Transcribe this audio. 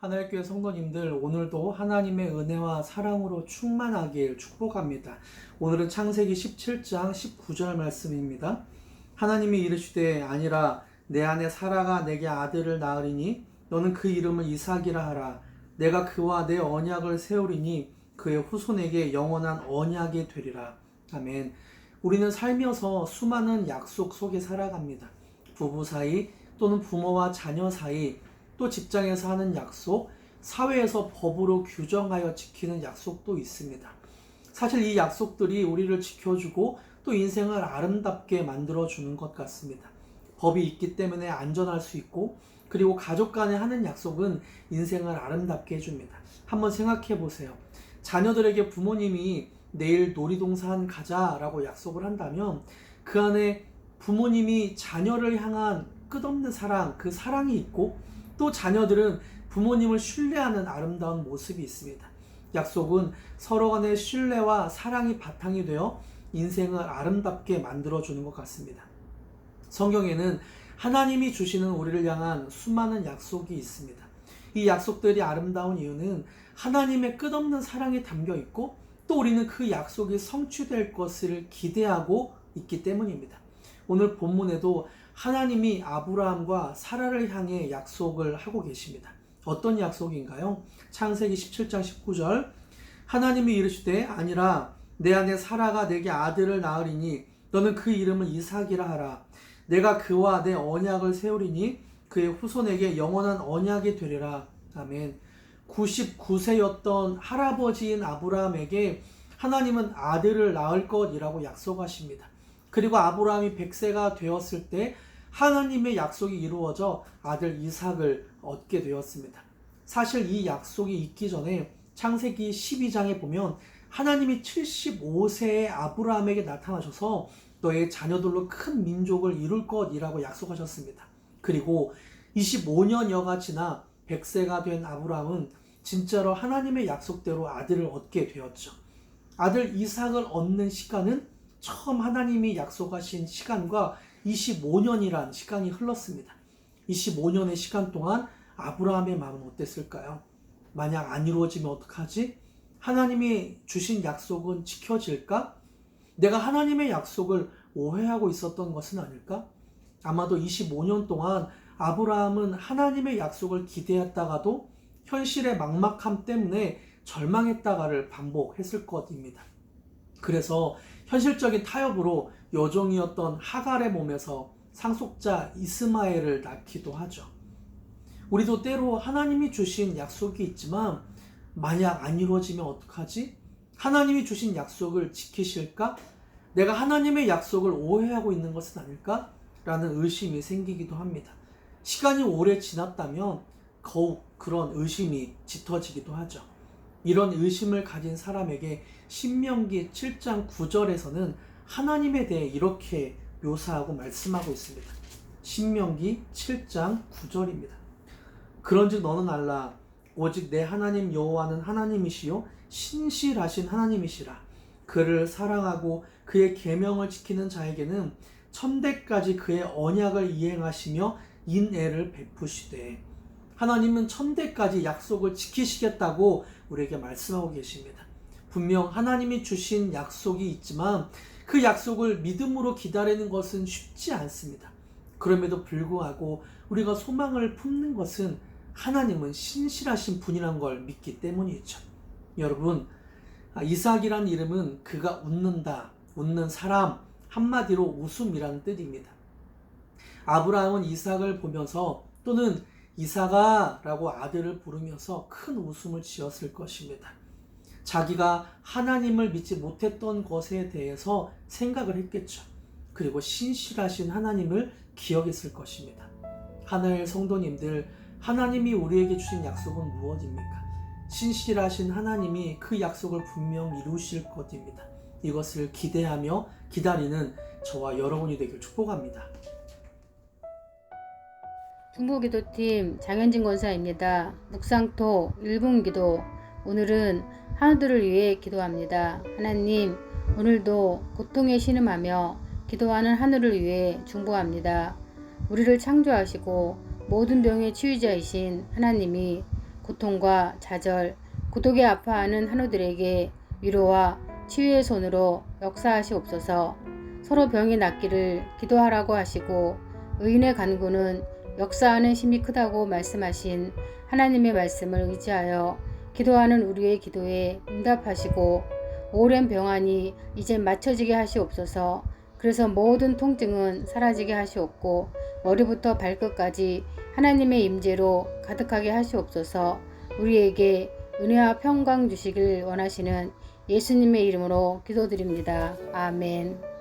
하나님교회 성도님들, 오늘도 하나님의 은혜와 사랑으로 충만하길 축복합니다. 오늘은 창세기 17장 19절 말씀입니다. 하나님이 이르시되 아니라 내 아내 사라가 내게 아들을 낳으리니 너는 그 이름을 이삭이라 하라. 내가 그와 내 언약을 세우리니 그의 후손에게 영원한 언약이 되리라. 아멘. 우리는 살면서 수많은 약속 속에 살아갑니다. 부부 사이 또는 부모와 자녀 사이, 또 직장에서 하는 약속, 사회에서 법으로 규정하여 지키는 약속도 있습니다. 사실 이 약속들이 우리를 지켜주고 또 인생을 아름답게 만들어주는 것 같습니다. 법이 있기 때문에 안전할 수 있고, 그리고 가족 간에 하는 약속은 인생을 아름답게 해줍니다. 한번 생각해 보세요. 자녀들에게 부모님이 내일 놀이동산 가자라고 약속을 한다면 그 안에 부모님이 자녀를 향한 끝없는 사랑, 그 사랑이 있고, 또 자녀들은 부모님을 신뢰하는 아름다운 모습이 있습니다. 약속은 서로 간의 신뢰와 사랑이 바탕이 되어 인생을 아름답게 만들어주는 것 같습니다. 성경에는 하나님이 주시는 우리를 향한 수많은 약속이 있습니다. 이 약속들이 아름다운 이유는 하나님의 끝없는 사랑이 담겨 있고, 또 우리는 그 약속이 성취될 것을 기대하고 있기 때문입니다. 오늘 본문에도 하나님이 아브라함과 사라를 향해 약속을 하고 계십니다. 어떤 약속인가요? 창세기 17장 19절, 하나님이 이르시되 아니라 내 아내 사라가 내게 아들을 낳으리니 너는 그 이름을 이삭이라 하라. 내가 그와 내 언약을 세우리니 그의 후손에게 영원한 언약이 되리라. 아멘. 99세였던 할아버지인 아브라함에게 하나님은 아들을 낳을 것이라고 약속하십니다. 그리고 아브라함이 100세가 되었을 때 하나님의 약속이 이루어져 아들 이삭을 얻게 되었습니다. 사실 이 약속이 있기 전에 창세기 12장에 보면 하나님이 75세의 아브라함에게 나타나셔서 너의 자녀들로 큰 민족을 이룰 것이라고 약속하셨습니다. 그리고 25년여가 지나 100세가 된 아브라함은 진짜로 하나님의 약속대로 아들을 얻게 되었죠. 아들 이삭을 얻는 시간은 처음 하나님이 약속하신 시간과 25년이란 시간이 흘렀습니다. 25년의 시간 동안 아브라함의 마음은 어땠을까요? 만약 안 이루어지면 어떡하지? 하나님이 주신 약속은 지켜질까? 내가 하나님의 약속을 오해하고 있었던 것은 아닐까? 아마도 25년 동안 아브라함은 하나님의 약속을 기대했다가도 현실의 막막함 때문에 절망했다가를 반복했을 것입니다. 그래서 현실적인 타협으로 여종이었던 하갈의 몸에서 상속자 이스마엘을 낳기도 하죠. 우리도 때로 하나님이 주신 약속이 있지만 만약 안 이루어지면 어떡하지? 하나님이 주신 약속을 지키실까? 내가 하나님의 약속을 오해하고 있는 것은 아닐까? 라는 의심이 생기기도 합니다. 시간이 오래 지났다면 더욱 그런 의심이 짙어지기도 하죠. 이런 의심을 가진 사람에게 신명기 7장 9절에서는 하나님에 대해 이렇게 묘사하고 말씀하고 있습니다. 신명기 7장 9절입니다. 그런즉 너는 알라. 오직 내 하나님 여호와는 하나님이시요 신실하신 하나님이시라. 그를 사랑하고 그의 계명을 지키는 자에게는 천대까지 그의 언약을 이행하시며 인애를 베푸시되. 하나님은 천대까지 약속을 지키시겠다고 우리에게 말씀하고 계십니다. 분명 하나님이 주신 약속이 있지만 그 약속을 믿음으로 기다리는 것은 쉽지 않습니다. 그럼에도 불구하고 우리가 소망을 품는 것은 하나님은 신실하신 분이란 걸 믿기 때문이죠. 여러분, 이삭이란 이름은 그가 웃는다, 웃는 사람, 한마디로 웃음이라는 뜻입니다. 아브라함은 이삭을 보면서 또는 이삭아 라고 아들을 부르면서 큰 웃음을 지었을 것입니다. 자기가 하나님을 믿지 못했던 것에 대해서 생각을 했겠죠. 그리고 신실하신 하나님을 기억했을 것입니다. 하나님의 성도님들, 하나님이 우리에게 주신 약속은 무엇입니까? 신실하신 하나님이 그 약속을 분명 이루실 것입니다. 이것을 기대하며 기다리는 저와 여러분이 되길 축복합니다. 중보기도팀 장현진 권사입니다. 묵상토 1분 기도. 오늘은 한우들을 위해 기도합니다. 하나님, 오늘도 고통에 신음하며 기도하는 한우를 위해 중보합니다. 우리를 창조하시고 모든 병의 치유자이신 하나님이 고통과 좌절, 고독에 아파하는 한우들에게 위로와 치유의 손으로 역사하시옵소서. 서로 병이 낫기를 기도하라고 하시고 의인의 간구는 역사하는 힘이 크다고 말씀하신 하나님의 말씀을 의지하여 기도하는 우리의 기도에 응답하시고 오랜 병환이 이제 맞춰지게 하시옵소서. 그래서 모든 통증은 사라지게 하시옵고 머리부터 발끝까지 하나님의 임재로 가득하게 하시옵소서. 우리에게 은혜와 평강 주시길 원하시는 예수님의 이름으로 기도드립니다. 아멘.